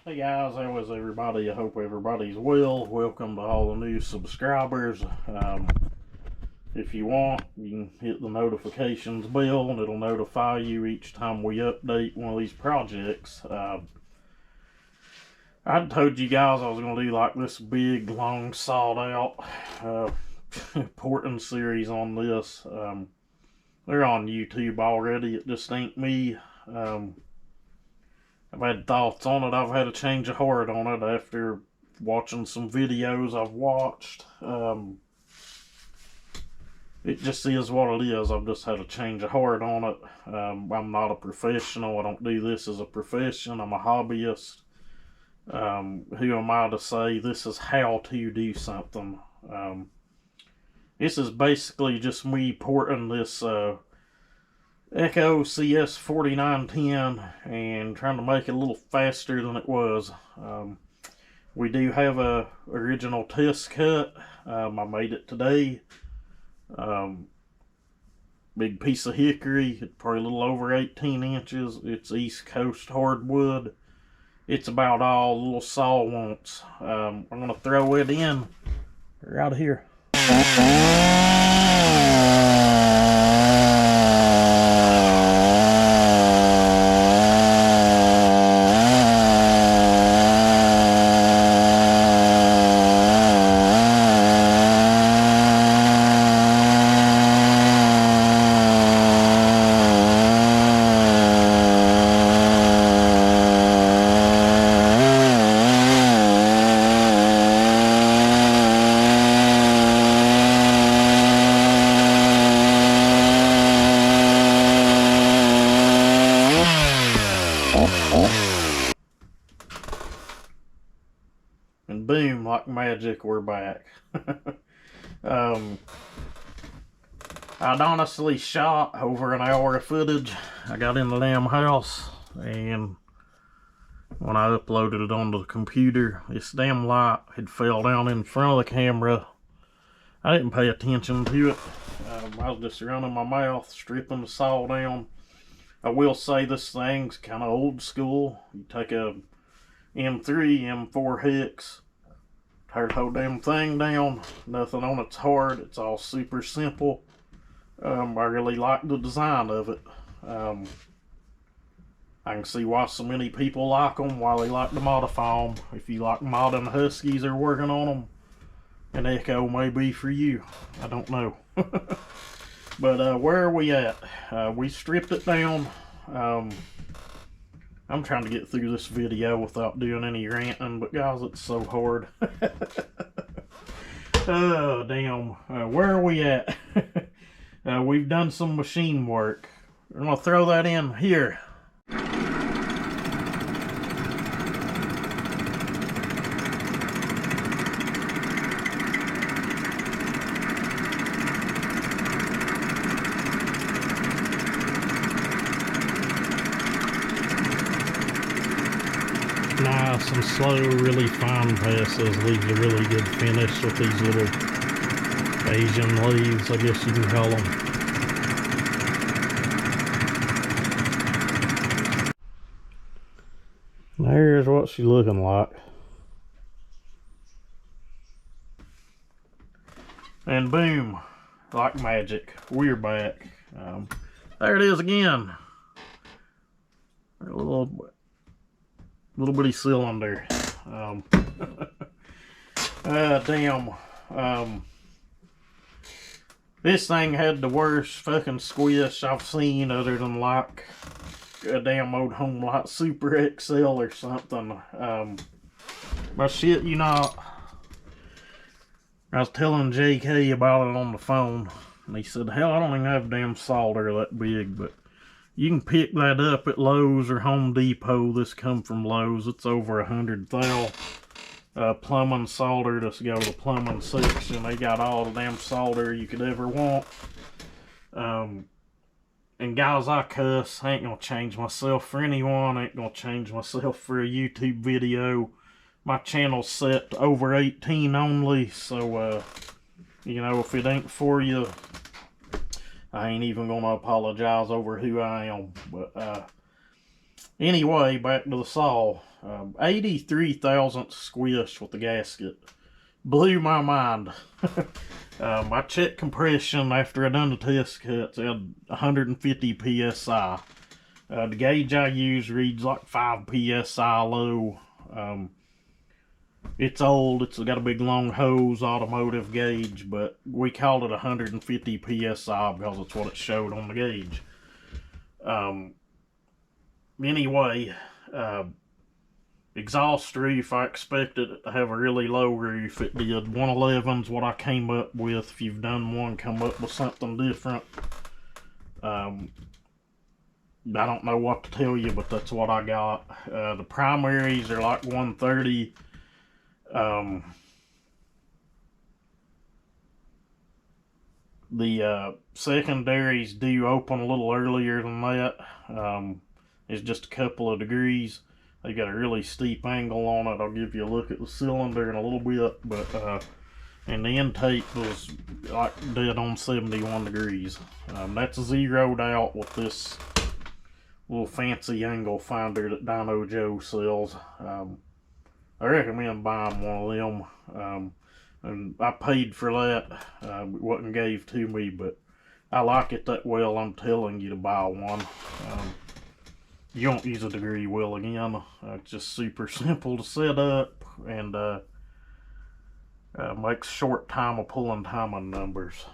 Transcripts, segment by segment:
Hey guys, how is everybody? I hope everybody's well. Welcome to all the new subscribers. If you want, you can hit the notifications bell and it'll notify you each time we update one of these projects. I told you guys I was going to do like this big, long, sawed out porting series on this. They're on YouTube already. It just ain't me. I've had thoughts on it. I've had a change of heart on it after watching some videos I've watched. It just is what it is. I've just had a change of heart on it. I'm not a professional. I don't do this as a profession. I'm a hobbyist. Who am I to say this is how to do something? This is basically just me porting this Echo cs-4910 and trying to make it a little faster than it was. We do have a original test cut. I made it today. Big piece of hickory, probably a little over 18 inches. It's East Coast hardwood. It's about all the little saw wants. I'm going to throw it in right here. And boom, like magic, we're back. I'd honestly shot over an hour of footage. I got in the damn house, and when I uploaded it onto the computer, this damn light had fell down in front of the camera. I didn't pay attention to it. I was just running my mouth, stripping the saw down. I will say this thing's kind of old school. You take a M3, M4 hex, tear the whole damn thing down. Nothing on it's hard. It's all super simple. I really like the design of it. I can see why so many people like them, why they like to modify them. If you like modding Huskies or working on them, an Echo may be for you. I don't know. But where are we at? We stripped it down. I'm trying to get through this video without doing any ranting, but guys, it's so hard. Oh, damn. Where are we at? We've done some machine work. I'm going to throw that in here. Nice and slow, really fine passes. Leaves a really good finish with these little Asian leaves, I guess you can call them. There's what she's looking like. And boom, like magic, we're back. There it is again. A little bitty cylinder. Damn. This thing had the worst fucking squish I've seen, other than like a damn old Homelight Super XL or something. But shit, you know, I was telling JK about it on the phone, and he said, hell, I don't even have a damn solder that big, but you can pick that up at Lowe's or Home Depot. This come from Lowe's. It's over 100 thou. Plumbing solder. Just go to the plumbing section. They got all the damn solder you could ever want. And guys, I cuss. I ain't gonna change myself for anyone. I ain't gonna change myself for a YouTube video. My channel's set to over 18 only, so you know, if it ain't for you, I ain't even gonna apologize over who I am. But Anyway, back to the saw. 83 thousandths squish with the gasket. Blew my mind. I checked compression after I done the test cuts. It had 150 psi. The gauge I use reads like 5 psi low. It's old. It's got a big long hose automotive gauge, but we called it 150 psi because it's what it showed on the gauge. Anyway, exhaust roof, I expected it to have a really low roof. It did. 111's what I came up with. If you've done one, come up with something different. I don't know what to tell you, but that's what I got. The primaries are like 130. The secondaries do open a little earlier than that. It's just a couple of degrees. They got a really steep angle on it. I'll give you a look at the cylinder in a little bit, but and the intake was like dead on 71 degrees. That's zeroed out with this little fancy angle finder that Dino Joe sells. I recommend buying one of them. And I paid for that. It wasn't gave to me, but I like it that well. I'm telling you to buy one. You don't use a degree wheel again. It's just super simple to set up, and makes short time of pulling timing numbers.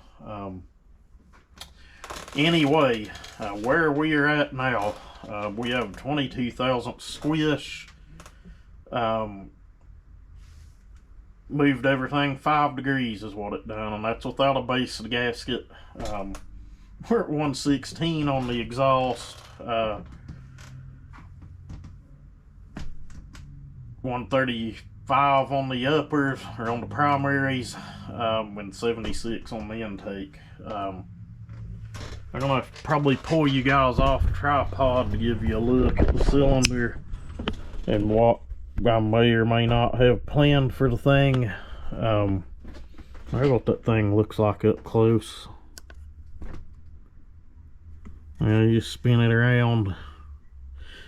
Anyway, where we are at now, we have 22 thousandths squish. Moved everything 5 degrees is what it done, and that's without a base of the gasket. We're at 116 on the exhaust, 135 on the uppers, or on the primaries, and 76 on the intake. I'm gonna probably pull you guys off the tripod to give you a look at the cylinder and what I may or may not have planned for the thing. I what that thing looks like up close. You just spin it around.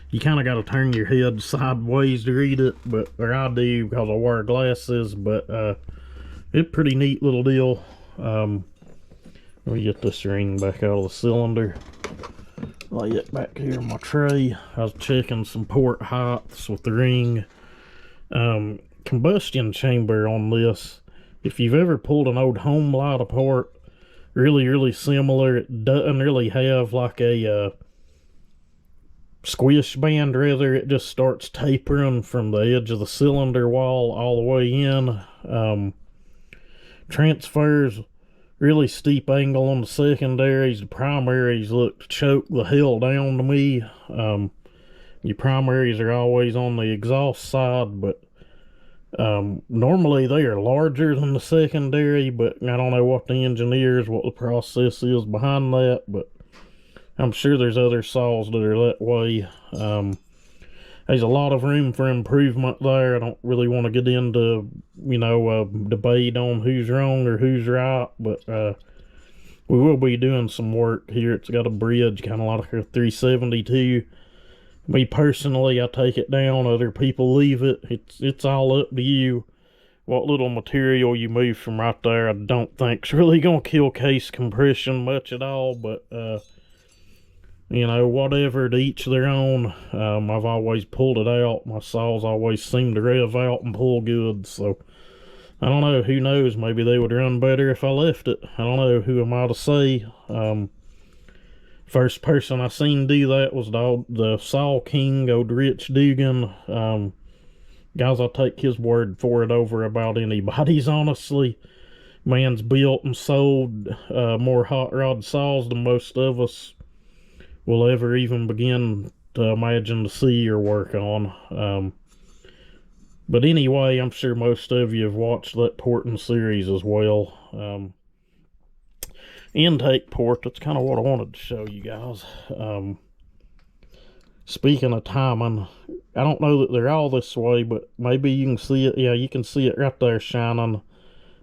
You kind of got to turn your head sideways to read it, or I do because I wear glasses, but it's a pretty neat little deal. Let me get this ring back out of the cylinder. Lay it back here in my tray. I was checking some port heights with the ring. Combustion chamber on this, if you've ever pulled an old home light apart, really similar. It doesn't really have like a squish band, rather it just starts tapering from the edge of the cylinder wall all the way in. Transfers really steep angle on the secondaries. The primaries look to choke the hell down to me. Your primaries are always on the exhaust side, but normally they are larger than the secondary, but I don't know what the process is behind that, but I'm sure there's other saws that are that way. There's a lot of room for improvement there. I don't really want to get into, a debate on who's wrong or who's right, but we will be doing some work here. It's got a bridge, kind of like a 372. Me personally, I take it down. Other people leave it. It's all up to you what little material you move from right there. I don't think it's really going to kill case compression much at all, but whatever, to each their own. I've always pulled it out. My saws always seem to rev out and pull good, so I don't know. Who knows? Maybe they would run better if I left it. I don't know. Who am I to say? First person I seen do that was the Saw King, old Rich Dugan. Guys, I'll take his word for it over about anybody's, honestly. Man's built and sold more hot rod saws than most of us will ever even begin to imagine to see or work on. But anyway, I'm sure most of you have watched that porting series as well. Intake port, that's kind of what I wanted to show you guys. Speaking of timing, I don't know that they're all this way, but maybe you can see it. Yeah, you can see it right there shining.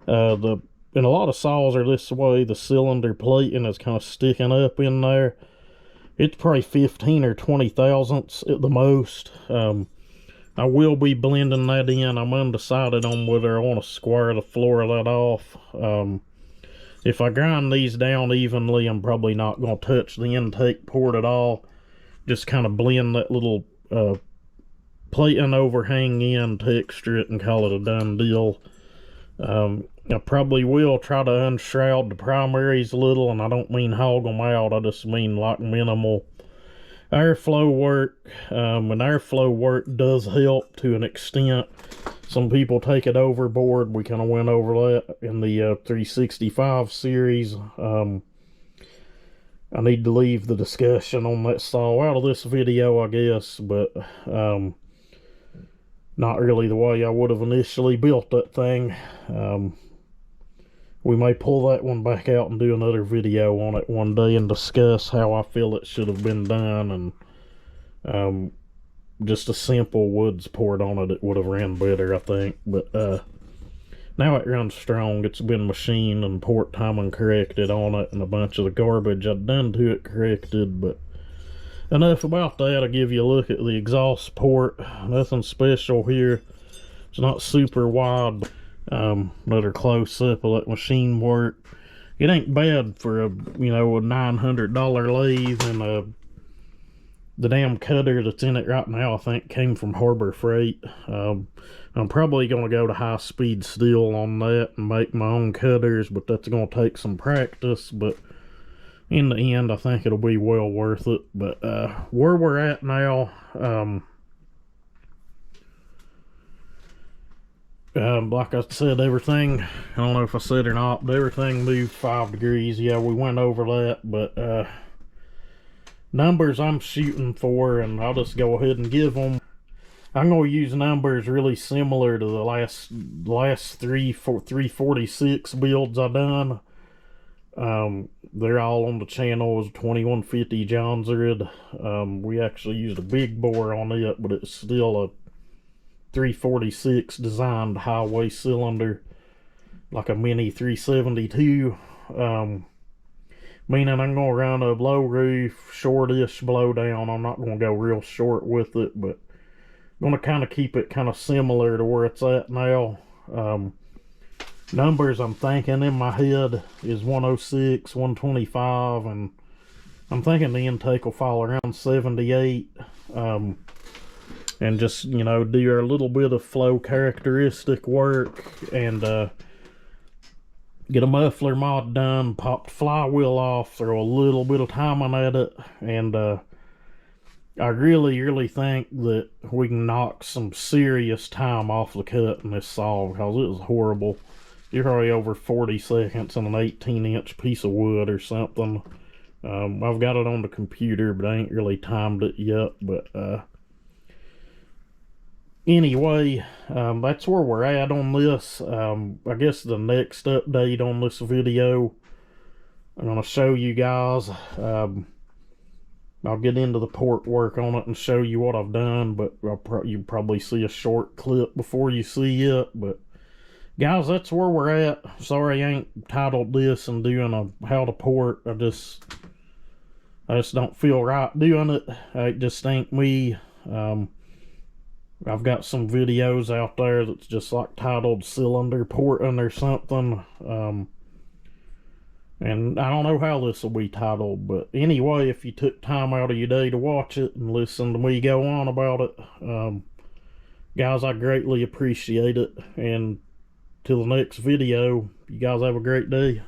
And a lot of saws are this way. The cylinder plating is kind of sticking up in there. It's probably 15 or 20 thousandths at the most. I will be blending that in. I'm undecided on whether I want to square the floor of that off. If I grind these down evenly, I'm probably not going to touch the intake port at all. Just kind of blend that little plating overhang in, texture it, and call it a done deal. I probably will try to unshroud the primaries a little, and I don't mean hog them out. I just mean like minimal airflow work. And airflow work does help to an extent. Some people take it overboard. We kind of went over that in the 365 series. I need to leave the discussion on that saw out of this video, I guess, but not really the way I would have initially built that thing. We may pull that one back out and do another video on it one day and discuss how I feel it should have been done, and just a simple woods port on it would have ran better, I think. But now it runs strong. It's been machined and port timing corrected on it, and a bunch of the garbage I've done to it corrected. But enough about that. I'll give you a look at the exhaust port. Nothing special here. It's not super wide. Another close up of that machine work. It ain't bad for a, you know, a $900 lathe, and the damn cutter that's in it right now I think came from Harbor Freight. I'm probably going to go to high speed steel on that and make my own cutters, but that's going to take some practice. But in the end, I think it'll be well worth it. But where we're at now, like I said, everything, I don't know if I said or not, but everything moved 5 degrees. Yeah, we went over that, but numbers I'm shooting for, and I'll just go ahead and give them. I'm going to use numbers really similar to the last 346 builds I done. They're all on the channel. It was 2150 John Zed. We actually used a big bore on it, but it's still a 346 designed highway cylinder, like a mini 372. Meaning I'm going to run a low roof, shortish blowdown. I'm not going to go real short with it, but I'm going to kind of keep it kind of similar to where it's at now. Numbers I'm thinking in my head is 106, 125, and I'm thinking the intake will fall around 78. And just, you know, do a little bit of flow characteristic work, and get a muffler mod done, pop the flywheel off, throw a little bit of timing at it, and I really think that we can knock some serious time off the cut in this saw, because it was horrible. You're probably over 40 seconds on an 18-inch piece of wood or something. I've got it on the computer, but I ain't really timed it yet. But anyway, that's where we're at on this. I guess the next update on this video, I'm going to show you guys. I'll get into the port work on it and show you what I've done, but you probably see a short clip before you see it. But guys, that's where we're at. Sorry I ain't titled this and doing a how to port. I just don't feel right doing it. It just ain't me. I've got some videos out there that's just like titled cylinder porting or something. And I don't know how this will be titled, but anyway, if you took time out of your day to watch it and listen to me go on about it, guys, I greatly appreciate it. And till the next video, you guys have a great day.